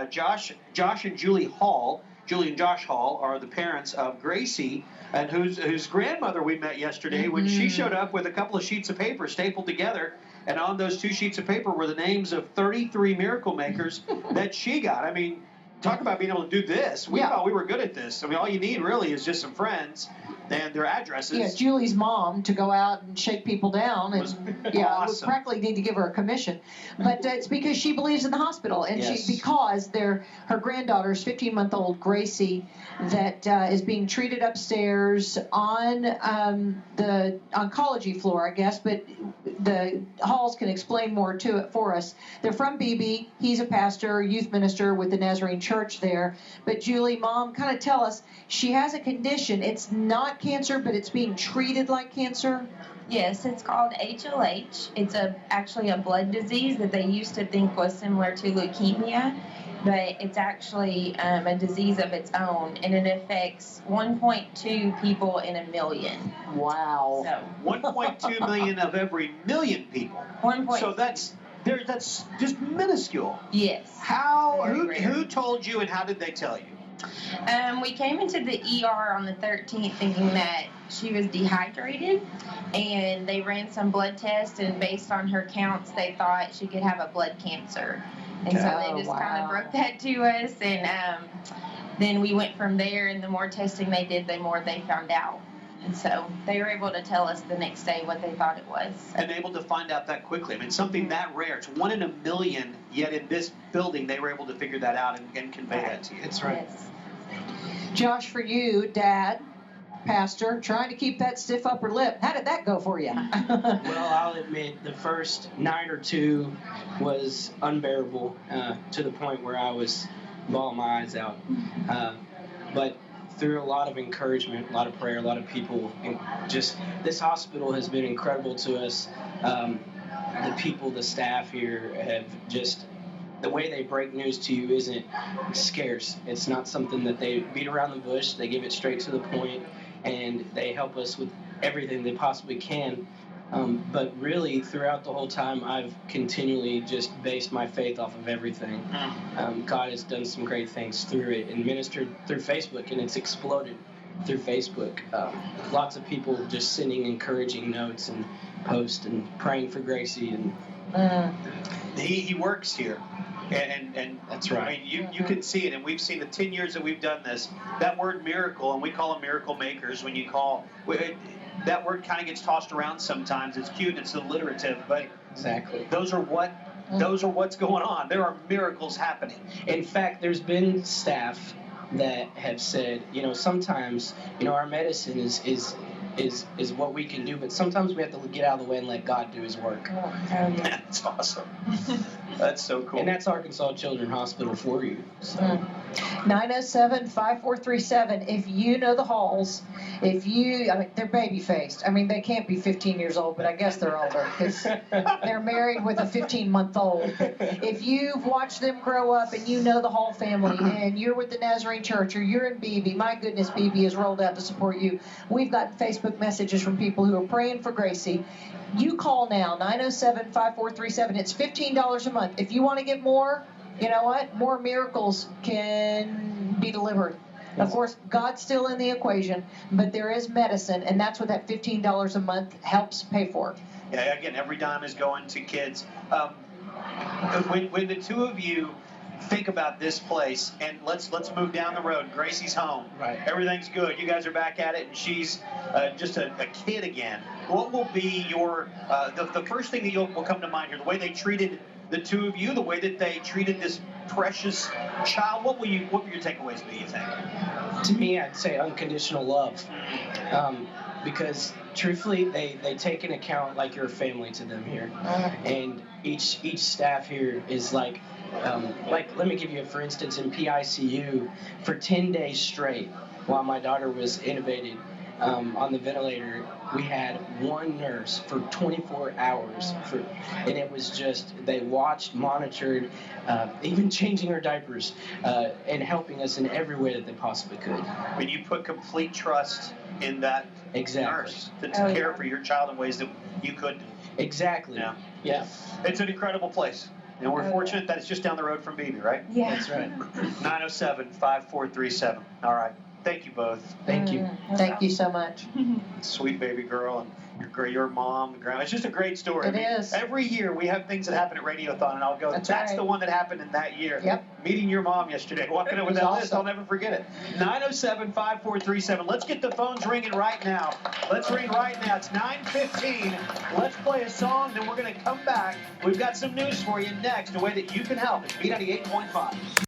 Josh and Julie Hall. Julie and Josh Hall are the parents of Gracie, and whose grandmother we met yesterday when she showed up with a couple of sheets of paper stapled together. And on those 2 sheets of paper were the names of 33 miracle makers that she got. I mean, talk about being able to do this. We thought we were good at this. I mean, all you need really is just some friends and their addresses. Yeah, Julie's mom to go out and shake people down. And awesome. We practically need to give her a commission. But it's because she believes in the hospital. And because her granddaughter's 15-month-old Gracie that is being treated upstairs on the oncology floor, I guess. But the Halls can explain more to it for us. They're from BB. He's a pastor, youth minister with the Nazarene Church there. But Julie, Mom, kind of tell us, she has a condition. It's not cancer, but it's being treated like cancer. Yes, it's called HLH. It's actually a blood disease that they used to think was similar to leukemia, but it's actually a disease of its own, and it affects 1.2 people in a million. Wow. So 1.2 million of every million people. 1.2. So that's just minuscule. Yes. Who told you, and how did they tell you? We came into the ER on the 13th thinking that she was dehydrated, and they ran some blood tests, and based on her counts, they thought she could have a blood cancer. And so they just kind of broke that to us, and then we went from there, and the more testing they did, the more they found out. And so they were able to tell us the next day what they thought it was. And able to find out that quickly. I mean, something that rare. It's 1 in a million, yet in this building, they were able to figure that out and convey that to you. That's right. Yes. Josh, for you, Dad, pastor, trying to keep that stiff upper lip. How did that go for you? Well, I'll admit the first night or two was unbearable to the point where I was bawling my eyes out. But through a lot of encouragement, a lot of prayer, a lot of people, and just this hospital has been incredible to us. The people, the staff here have just, the way they break news to you isn't scarce. It's not something that they beat around the bush. They give it straight to the point, and they help us with everything they possibly can. But really, throughout the whole time, I've continually just based my faith off of everything. God has done some great things through it and ministered through Facebook, and it's exploded through Facebook. Lots of people just sending encouraging notes and posts and praying for Gracie. And he works here. And that's right. I mean, you can see it, and we've seen the 10 years that we've done this. That word miracle, and we call them miracle makers. When you call that word, kind of gets tossed around sometimes. It's cute, it's alliterative, but exactly, those are what's going on. There are miracles happening. In fact, there's been staff that have said, sometimes, our medicine is what we can do, but sometimes we have to get out of the way and let God do his work. That's awesome. That's so cool. And that's Arkansas Children's Hospital for you. So. 907-5437. If you know the Halls, they're baby-faced. I mean, they can't be 15 years old, but I guess they're older because they're married with a 15-month-old. If you've watched them grow up and you know the Hall family and you're with the Nazarene Church or you're in BB, my goodness, BB has rolled out to support you. We've got Facebook messages from people who are praying for Gracie. You call now, 907-5437. It's $15 a month. If you want to get more, you know what? More miracles can be delivered. Of course, God's still in the equation, but there is medicine, and that's what that $15 a month helps pay for. Yeah, again, every dime is going to kids. When the two of you think about this place, and let's move down the road. Gracie's home. Right. Everything's good. You guys are back at it, and she's just a kid again. What will be your the first thing that will come to mind here? The way they treated the two of you, the way that they treated this precious child. What will your takeaways be, you think? To me, I'd say unconditional love. Because truthfully, they take into account like you're a family to them here. And each staff here is like let me give you for instance, in PICU, for 10 days straight, while my daughter was intubated on the ventilator, we had one nurse for 24 hours. And it was just, they watched, monitored, even changing her diapers, and helping us in every way that they possibly could. When you put complete trust in that nurse to care for your child in ways that you couldn't. Exactly. Yeah. It's an incredible place. And we're fortunate that it's just down the road from Beebe, right? Yeah. That's right. 907-5437. All right. Thank you both. Thank you. Thank you so much. Sweet baby girl and your mom, and grandma. It's just a great story. It is. Every year we have things that happen at Radiothon, and I'll go, that's right. the one that happened in that year. Yep. Meeting your mom yesterday, walking up with It that was list, awesome. I'll never forget it. 907-5437. Let's get the phones ringing right now. Let's ring right now. It's 9:15. Let's play a song, then we're going to come back. We've got some news for you next, a way that you can help. It's B98.5.